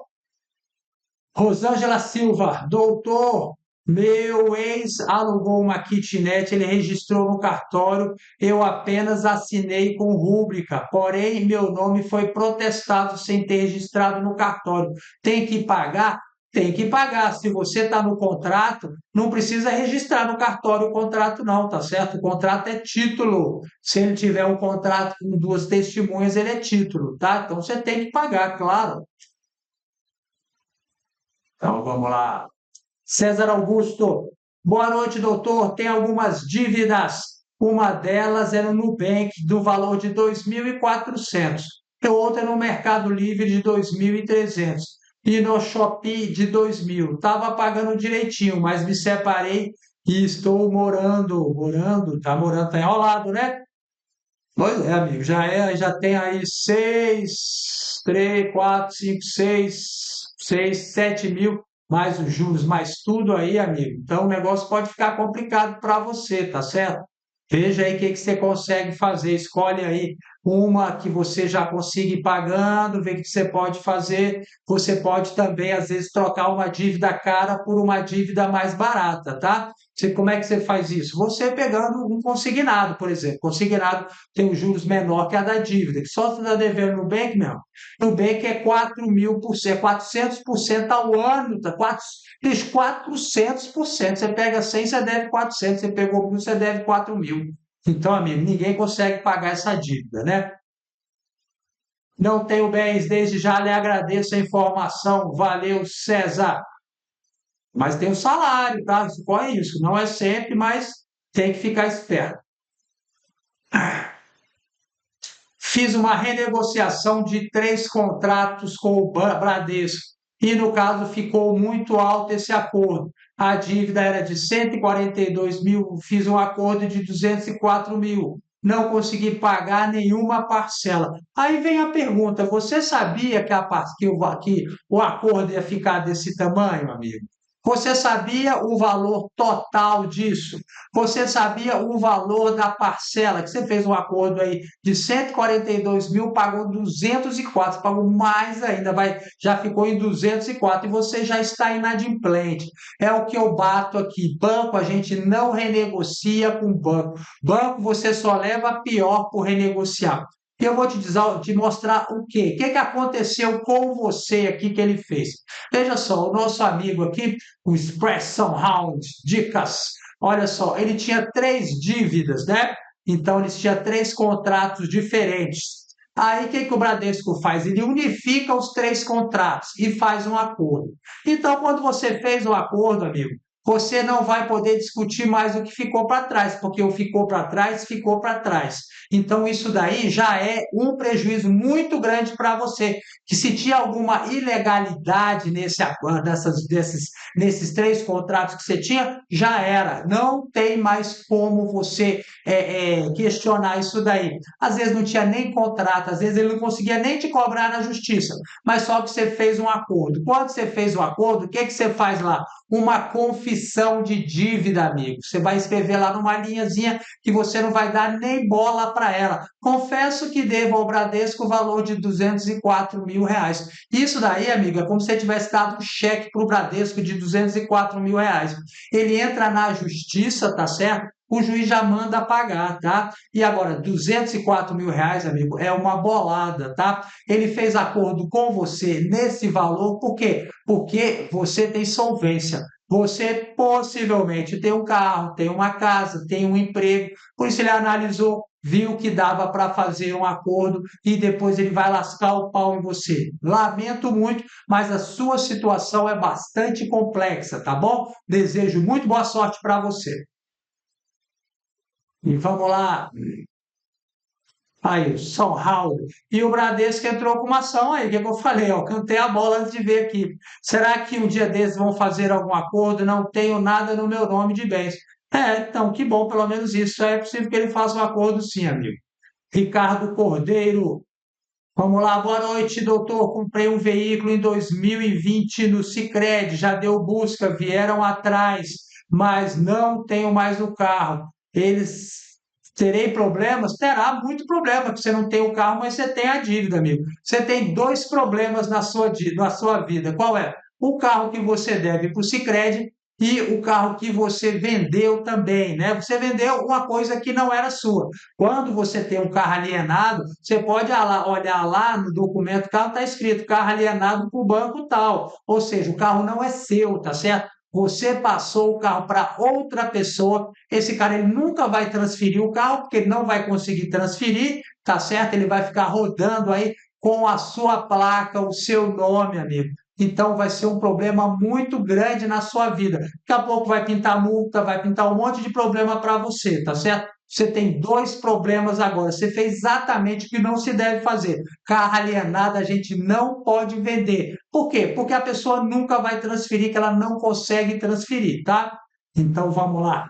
Rosângela Silva, doutor, meu ex alugou uma kitnet, ele registrou no cartório, eu apenas assinei com rúbrica, porém meu nome foi protestado sem ter registrado no cartório. Tem que pagar? Tem que pagar. Se você está no contrato, não precisa registrar no cartório o contrato, não, tá certo? O contrato é título. Se ele tiver um contrato com duas testemunhas, ele é título, tá? Então você tem que pagar, claro. Então vamos lá. César Augusto, boa noite, doutor. Tem algumas dívidas. Uma delas é no Nubank, do valor de 2.400. E outra é no Mercado Livre de 2.300. E no Shopee de 2.000. Estava pagando direitinho, mas me separei e estou tá morando, tá enrolado, né? Pois é, amigo, já tem aí 7 mil, mais os juros, mais tudo aí, amigo. Então o negócio pode ficar complicado para você, tá certo? Veja aí o que que você consegue fazer. Escolhe aí uma que você já consiga ir pagando, vê o que você pode fazer. Você pode também, às vezes, trocar uma dívida cara por uma dívida mais barata, tá? Como é que você faz isso? Você pegando um consignado, por exemplo. Consignado tem os juros menor que a da dívida, que só você está devendo no Nubank, meu. Nubank é 4.000%, 400% ao ano, tá? 400%. Você pega 100, você deve 400. Você pegou 1.000, você deve 4.000. Então, amigo, ninguém consegue pagar essa dívida, né? Não tenho bens, desde já lhe agradeço a informação. Valeu, César. Mas tem o salário, tá? Isso corre isso. Não é sempre, mas tem que ficar esperto. Fiz uma renegociação de 3 contratos com o Bradesco e, no caso, ficou muito alto esse acordo. A dívida era de 142 mil, fiz um acordo de 204 mil. não conseguir pagar nenhuma parcela. Aí vem a pergunta: você sabia que o acordo ia ficar desse tamanho, amigo? Você sabia o valor total disso? Você sabia o valor da parcela? Que você fez um acordo aí de 142 mil, pagou 204, pagou mais ainda, já ficou em 204 e você já está inadimplente. É o que eu bato aqui. Banco, a gente não renegocia com banco. Banco, você só leva pior por renegociar. E eu vou te mostrar o quê? O que aconteceu com você aqui que ele fez? Veja só, o nosso amigo aqui, o Expression Round, dicas. Olha só, ele tinha 3 dívidas, né? Então, ele tinha 3 contratos diferentes. Aí, o que o Bradesco faz? Ele unifica os 3 contratos e faz um acordo. Então, quando você fez o acordo, amigo, você não vai poder discutir mais o que ficou para trás, porque o ficou para trás, ficou para trás. Então, isso daí já é um prejuízo muito grande para você, que se tinha alguma ilegalidade nesses 3 contratos que você tinha, já era. Não tem mais como você questionar isso daí. Às vezes não tinha nem contrato, às vezes ele não conseguia nem te cobrar na justiça, mas só que você fez um acordo. Quando você fez o acordo, o que você faz lá? Uma confissão de dívida, amigo. Você vai escrever lá numa linhazinha que você não vai dar nem bola para ela. Confesso que devo ao Bradesco o valor de 204 mil reais. Isso daí, amigo, é como se você tivesse dado um cheque para o Bradesco de 204 mil reais. Ele entra na justiça, tá certo? O juiz já manda pagar, tá? E agora, 204 mil reais, amigo, é uma bolada, tá? Ele fez acordo com você nesse valor, por quê? Porque você tem solvência. Você possivelmente tem um carro, tem uma casa, tem um emprego, por isso ele analisou, viu que dava para fazer um acordo e depois ele vai lascar o pau em você. Lamento muito, mas a sua situação é bastante complexa, tá bom? Desejo muito boa sorte para você. E vamos lá. Aí, São Paulo. E o Bradesco entrou com uma ação aí, que eu falei, ó, cantei a bola antes de ver aqui. Será que um dia desses vão fazer algum acordo? Não tenho nada no meu nome de bens. Então, que bom, pelo menos isso. É possível que ele faça um acordo sim, amigo. Ricardo Cordeiro. Vamos lá, boa noite, doutor. Comprei um veículo em 2020 no Sicredi, já deu busca, vieram atrás, mas não tenho mais o carro. Eles terei problemas? Terá muito problema, porque você não tem o carro, mas você tem a dívida, amigo. Você tem 2 problemas na sua vida. Qual é? O carro que você deve para o Sicredi e o carro que você vendeu também, né? Você vendeu uma coisa que não era sua. Quando você tem um carro alienado, você pode olhar lá no documento do carro, está escrito carro alienado para o banco tal. Ou seja, o carro não é seu, tá certo? Você passou o carro para outra pessoa, esse cara ele nunca vai transferir o carro, porque ele não vai conseguir transferir, tá certo? Ele vai ficar rodando aí com a sua placa, o seu nome, amigo. Então vai ser um problema muito grande na sua vida. Daqui a pouco vai pintar multa, vai pintar um monte de problema para você, tá certo? Você tem 2 problemas agora. Você fez exatamente o que não se deve fazer. Carro alienado a gente não pode vender. Por quê? Porque a pessoa nunca vai transferir, que ela não consegue transferir, tá? Então vamos lá.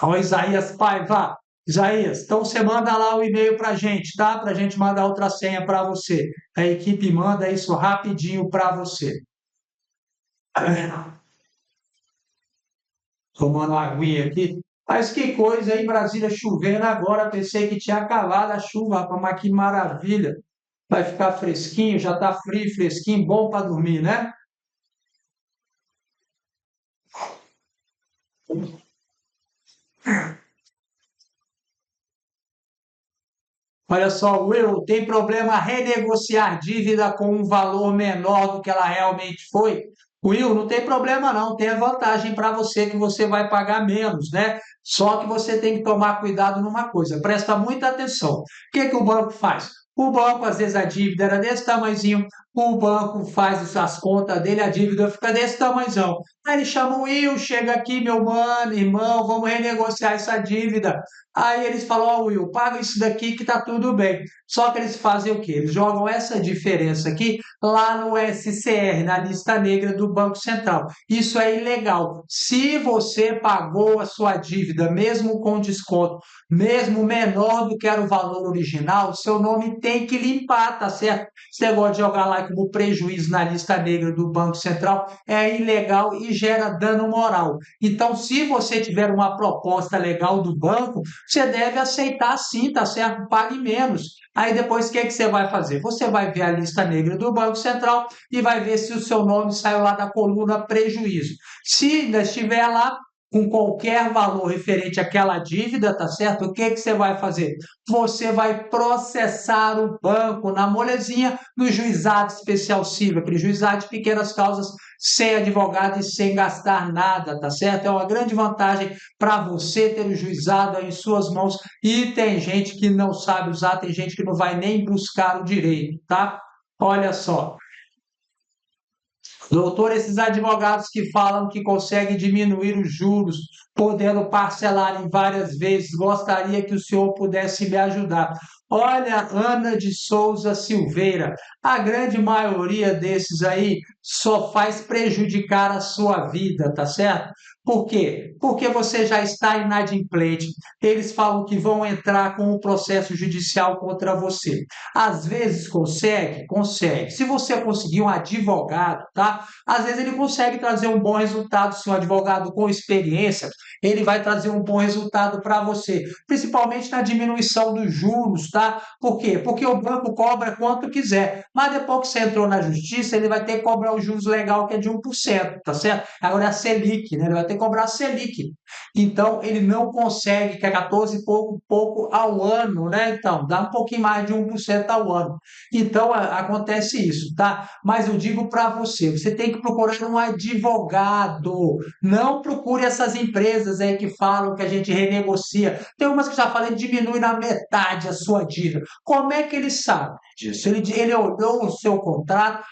Ó, Isaías Paiva. Isaías, então você manda lá o e-mail para a gente, tá? Para a gente mandar outra senha para você. A equipe manda isso rapidinho para você. Tomando uma aguinha aqui. Mas que coisa, aí, Brasília chovendo agora. Pensei que tinha acabado a chuva, rapaz, mas que maravilha. Vai ficar fresquinho, já está frio, fresquinho, bom para dormir, né? Olha só, Will, tem problema renegociar dívida com um valor menor do que ela realmente foi? Will, não tem problema não, tem a vantagem para você que você vai pagar menos, né? Só que você tem que tomar cuidado numa coisa, presta muita atenção. O que que o banco faz? O banco, às vezes, a dívida era desse tamanhozinho, o banco faz as contas dele, a dívida fica desse tamanhozão. Aí ele chama o Will, chega aqui, meu mano, irmão, vamos renegociar essa dívida. Aí eles falam, ó, Will, paga isso daqui que tá tudo bem. Só que eles fazem o quê? Eles jogam essa diferença aqui lá no SCR, na lista negra do Banco Central. Isso é ilegal. Se você pagou a sua dívida, mesmo com desconto, mesmo menor do que era o valor original, seu nome tem que limpar, tá certo? Esse negócio de jogar lá como prejuízo na lista negra do Banco Central é ilegal e gera dano moral. Então, se você tiver uma proposta legal do banco, você deve aceitar sim, tá certo? Pague menos. Aí depois o que é que você vai fazer? Você vai ver a lista negra do Banco Central e vai ver se o seu nome saiu lá da coluna prejuízo. Se ainda estiver lá, com qualquer valor referente àquela dívida, tá certo? O que que você vai fazer? Você vai processar o banco na molezinha no juizado especial civil, aquele juizado de pequenas causas sem advogado e sem gastar nada, tá certo? É uma grande vantagem para você ter o juizado aí em suas mãos e tem gente que não sabe usar, tem gente que não vai nem buscar o direito, tá? Olha só. Doutor, esses advogados que falam que conseguem diminuir os juros, podendo parcelar em várias vezes, gostaria que o senhor pudesse me ajudar. Olha, Ana de Souza Silveira, a grande maioria desses aí só faz prejudicar a sua vida, tá certo? Por quê? Porque você já está inadimplente. Eles falam que vão entrar com um processo judicial contra você. Às vezes consegue? Consegue. Se você conseguir um advogado, tá? Às vezes ele consegue trazer um bom resultado. Se um advogado com experiência, ele vai trazer um bom resultado para você, principalmente na diminuição dos juros, tá? Por quê? Porque o banco cobra quanto quiser, mas depois que você entrou na justiça, ele vai ter que cobrar os juros legal que é de 1%, tá certo? Agora é a Selic, né? Ele vai ter que cobrar a Selic. Então, ele não consegue, que é 14 e pouco ao ano, né? Então, dá um pouquinho mais de 1% ao ano. Então, acontece isso, tá? Mas eu digo para você, você tem que procurar um advogado. Não procure essas empresas aí que falam que a gente renegocia. Tem umas que já falam que diminui na metade a sua dívida. Como é que ele sabe disso? Ele olhou o seu contrato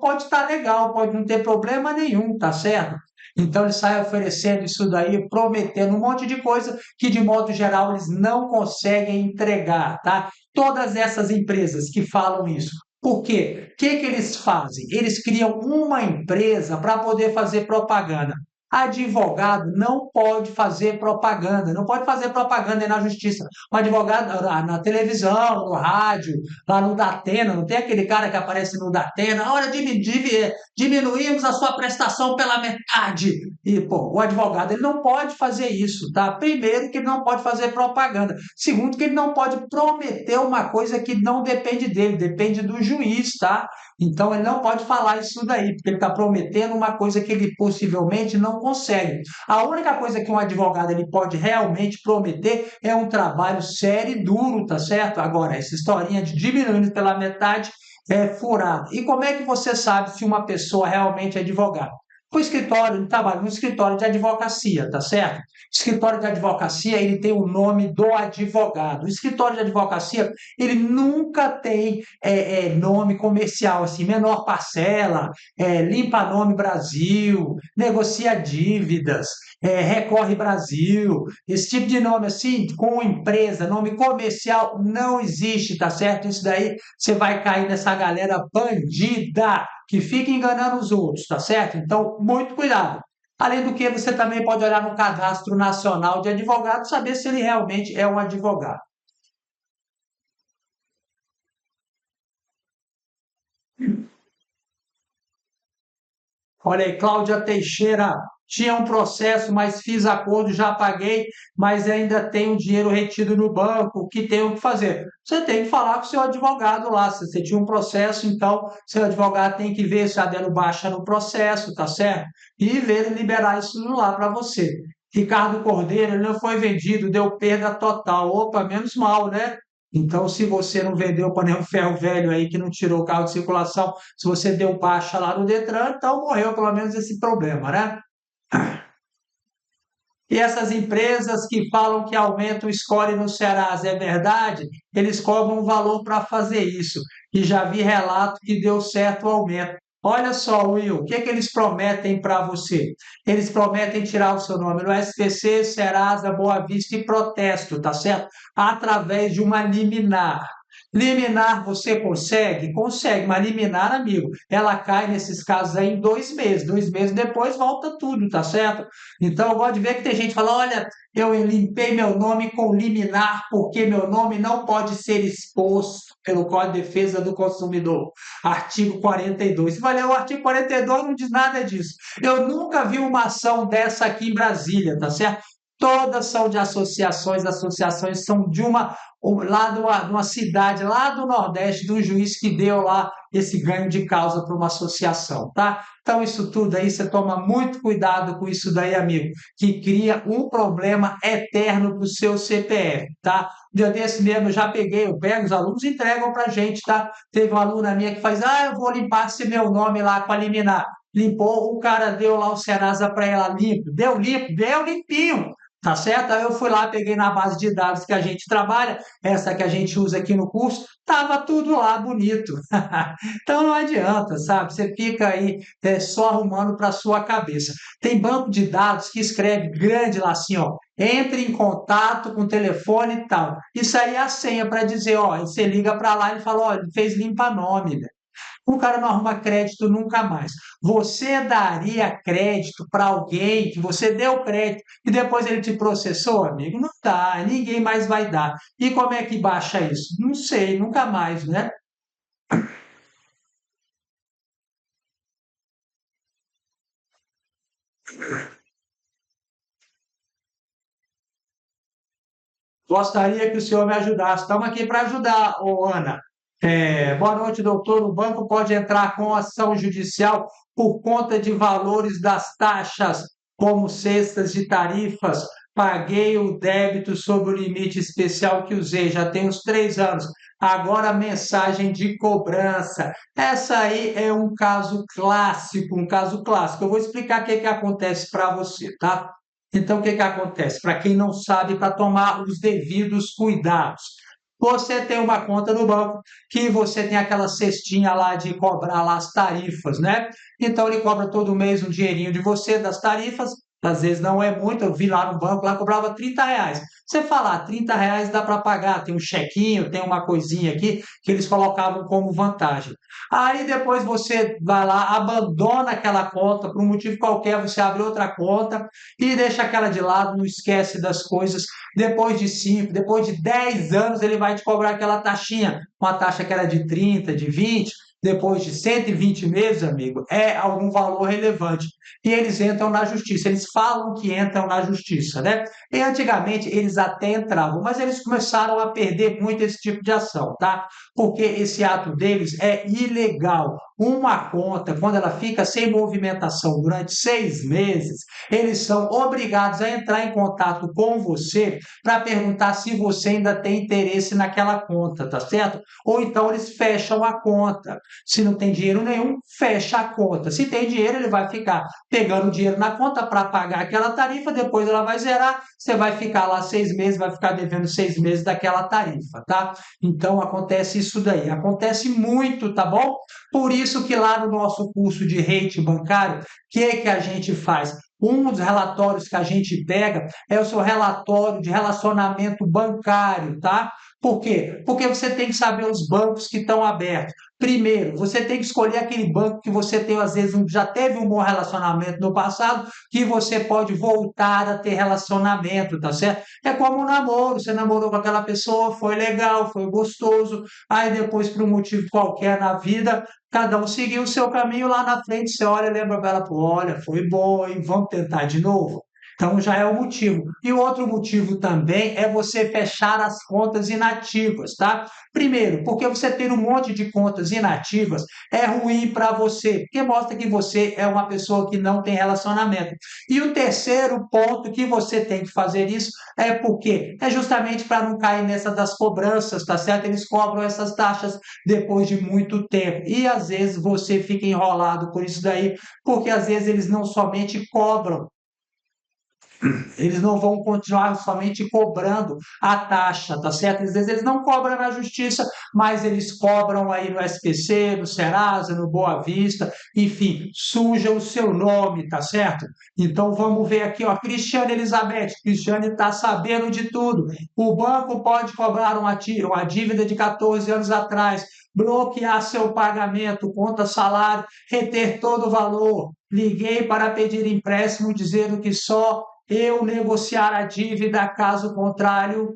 pode estar legal, pode não ter problema nenhum, tá certo? Então ele sai oferecendo isso daí, prometendo um monte de coisa que de modo geral eles não conseguem entregar, tá? Todas essas empresas que falam isso. Por quê? O que que eles fazem? Eles criam uma empresa para poder fazer propaganda. Advogado não pode fazer propaganda, não pode fazer propaganda aí na justiça. Um advogado na televisão, no rádio, lá no Datena, não tem aquele cara que aparece no Datena, olha, diminuímos a sua prestação pela metade. E, pô, o advogado ele não pode fazer isso, tá? Primeiro, que ele não pode fazer propaganda. Segundo, que ele não pode prometer uma coisa que não depende dele, depende do juiz, tá? Então, ele não pode falar isso daí, porque ele está prometendo uma coisa que ele possivelmente não consegue. A única coisa que um advogado ele pode realmente prometer é um trabalho sério e duro, tá certo? Agora, essa historinha de diminuindo pela metade é furado. E como é que você sabe se uma pessoa realmente é advogado? O escritório, ele trabalha no escritório de advocacia, tá certo? O escritório de advocacia, ele tem o nome do advogado. O escritório de advocacia, ele nunca tem nome comercial, assim, menor parcela, limpa nome Brasil, negocia dívidas, recorre Brasil, esse tipo de nome assim, com empresa, nome comercial, não existe, tá certo? Isso daí você vai cair nessa galera bandida que fica enganando os outros, tá certo? Então, muito cuidado. Além do que, você também pode olhar no Cadastro Nacional de Advogados, saber se ele realmente é um advogado. Olha aí, Cláudia Teixeira, tinha um processo, mas fiz acordo, já paguei, mas ainda tenho dinheiro retido no banco, o que tenho que fazer? Você tem que falar com o seu advogado lá, se você tinha um processo, então seu advogado tem que ver se está dando baixa no processo, tá certo? E ver liberar isso lá para você. Ricardo Cordeiro, ele não foi vendido, deu perda total. Opa, menos mal, né? Então, se você não vendeu para nenhum ferro velho aí que não tirou o carro de circulação, se você deu baixa lá no Detran, então morreu pelo menos esse problema, né? E essas empresas que falam que aumentam o score no Serasa, é verdade? Eles cobram um valor para fazer isso. e já vi relato que deu certo o aumento. Olha só, Will, o que que eles prometem para você? Eles prometem tirar o seu nome no SPC, Serasa, Boa Vista e protesto, tá certo? Através de uma liminar. Liminar você consegue? Consegue, mas liminar, amigo, ela cai nesses casos aí em 2 meses. 2 meses depois volta tudo, tá certo? Então eu gosto de ver que tem gente que fala: olha, eu limpei meu nome com liminar porque meu nome não pode ser exposto pelo Código de Defesa do Consumidor. Artigo 42. Se vai ler o artigo 42, não diz nada disso. Eu nunca vi uma ação dessa aqui em Brasília, tá certo? Todas são de associações, associações são de lá de uma cidade lá do Nordeste, de um juiz que deu lá esse ganho de causa para uma associação, tá? Então, isso tudo aí, você toma muito cuidado com isso daí, amigo, que cria um problema eterno para o seu CPF, tá? Um dia desse mesmo, eu já peguei, eu pego, os alunos entregam para a gente, tá? Teve uma aluna minha que faz: eu vou limpar esse meu nome lá com a liminar. Limpou, o cara deu lá o Serasa para ela limpo, deu limpinho. Tá certo? Aí eu fui lá, peguei na base de dados que a gente trabalha, essa que a gente usa aqui no curso, tava tudo lá bonito. Então não adianta, sabe? Você fica aí só arrumando para sua cabeça. Tem banco de dados que escreve grande lá assim, ó: entre em contato com o telefone e tal. Isso aí é a senha para dizer, ó, você liga para lá e fala: ó, ele fez limpa-nome, né? O cara não arruma crédito nunca mais. Você daria crédito para alguém que você deu crédito e depois ele te processou, amigo? Não dá, ninguém mais vai dar. E como é que baixa isso? Não sei, nunca mais, né? Gostaria que o senhor me ajudasse. Estamos aqui para ajudar, ô Ana. Boa noite, doutor. O banco pode entrar com ação judicial por conta de valores das taxas, como cestas de tarifas. Paguei o débito sobre o limite especial que usei, já tem uns 3 anos. Agora, mensagem de cobrança. Essa aí é um caso clássico, um caso clássico. Eu vou explicar o que que acontece para você, tá? Então, o que que acontece? Para quem não sabe, para tomar os devidos cuidados. Você tem uma conta no banco que você tem aquela cestinha lá de cobrar lá as tarifas, né? Então ele cobra todo mês um dinheirinho de você das tarifas, às vezes não é muito, eu vi lá no banco, lá cobrava R$ 30. Você falar, R$ 30 dá para pagar, tem um chequinho, tem uma coisinha aqui que eles colocavam como vantagem. Aí depois você vai lá, abandona aquela conta, por um motivo qualquer, você abre outra conta e deixa aquela de lado, não esquece das coisas. Depois de 5, depois de 10 anos, ele vai te cobrar aquela taxinha, uma taxa que era de 30, de 20. Depois de 120 meses, amigo, é algum valor relevante. E eles entram na justiça, eles falam que entram na justiça, né? E antigamente eles até entravam, mas eles começaram a perder muito esse tipo de ação, tá? Porque esse ato deles é ilegal. Uma conta, quando ela fica sem movimentação durante 6 meses, eles são obrigados a entrar em contato com você para perguntar se você ainda tem interesse naquela conta, tá certo? Ou então eles fecham a conta. Se não tem dinheiro nenhum, fecha a conta. Se tem dinheiro, ele vai ficar pegando dinheiro na conta para pagar aquela tarifa, depois ela vai zerar, você vai ficar lá 6 meses, vai ficar devendo 6 meses daquela tarifa, tá? Então acontece isso daí, acontece muito, tá bom? Por isso que lá no nosso curso de rate bancário, o que a gente faz? Um dos relatórios que a gente pega é o seu relatório de relacionamento bancário, tá? Por quê? Porque você tem que saber os bancos que estão abertos. Primeiro, você tem que escolher aquele banco que você tem, às vezes, já teve um bom relacionamento no passado, que você pode voltar a ter relacionamento, tá certo? É como um namoro, você namorou com aquela pessoa, foi legal, foi gostoso, aí depois, por um motivo qualquer na vida, cada um seguiu o seu caminho lá na frente, você olha e lembra para ela: pô, olha, foi bom, hein? Vamos tentar de novo? Então já é o motivo. E o outro motivo também é você fechar as contas inativas, tá? Primeiro, porque você ter um monte de contas inativas é ruim para você, porque mostra que você é uma pessoa que não tem relacionamento. E o terceiro ponto que você tem que fazer isso é porque é justamente para não cair nessa das cobranças, tá certo? Eles cobram essas taxas depois de muito tempo. E às vezes você fica enrolado por isso daí, porque às vezes eles não somente cobram Eles não vão continuar somente cobrando a taxa, tá certo? Às vezes eles não cobram na justiça, mas eles cobram aí no SPC, no Serasa, no Boa Vista, enfim, suja o seu nome, tá certo? Então vamos ver aqui, ó, Cristiane Elizabeth. Cristiane está sabendo de tudo. O banco pode cobrar uma dívida de 14 anos atrás, bloquear seu pagamento, conta salário, reter todo o valor. Liguei para pedir empréstimo, dizendo que só eu negociar a dívida, caso contrário,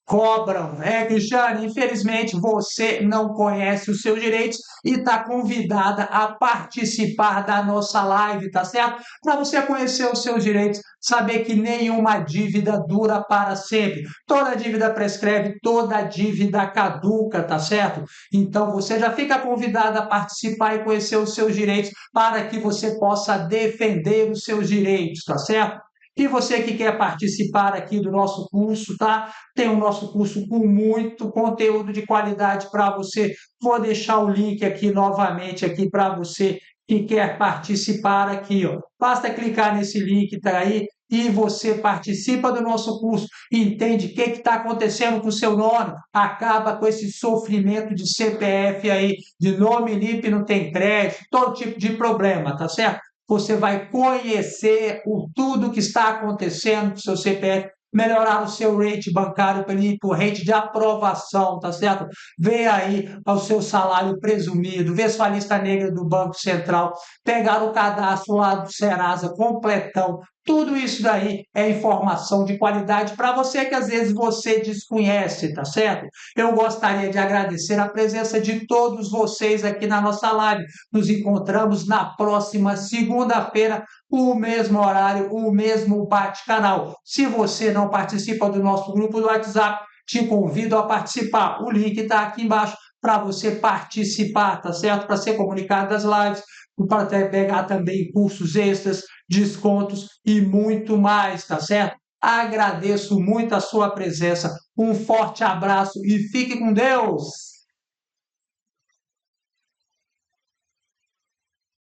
cobram. Cristiane, infelizmente você não conhece os seus direitos e está convidada a participar da nossa live, tá certo? Para você conhecer os seus direitos, saber que nenhuma dívida dura para sempre. Toda dívida prescreve, toda dívida caduca, tá certo? Então você já fica convidada a participar e conhecer os seus direitos para que você possa defender os seus direitos, tá certo? E você que quer participar aqui do nosso curso, tá? Tem o nosso curso com muito conteúdo de qualidade para você. Vou deixar o link aqui novamente aqui para você que quer participar aqui, ó. Basta clicar nesse link, tá aí, e você participa do nosso curso, entende o que está acontecendo com o seu nome, acaba com esse sofrimento de CPF aí, de nome NIP não tem crédito, todo tipo de problema, tá certo? Você vai conhecer tudo que está acontecendo com o seu CPF, melhorar o seu rate bancário para ele ir para o rate de aprovação, tá certo? Ver aí o seu salário presumido, ver sua lista negra do Banco Central, pegar o cadastro lá do Serasa completão. Tudo isso daí é informação de qualidade para você que às vezes você desconhece, tá certo? Eu gostaria de agradecer a presença de todos vocês aqui na nossa live. Nos encontramos na próxima segunda-feira, o mesmo horário, o mesmo bate-canal. Se você não participa do nosso grupo do WhatsApp, te convido a participar. O link está aqui embaixo para você participar, tá certo? Para ser comunicado das lives, para pegar também cursos extras, descontos e muito mais, tá certo? Agradeço muito a sua presença. Um forte abraço e fique com Deus!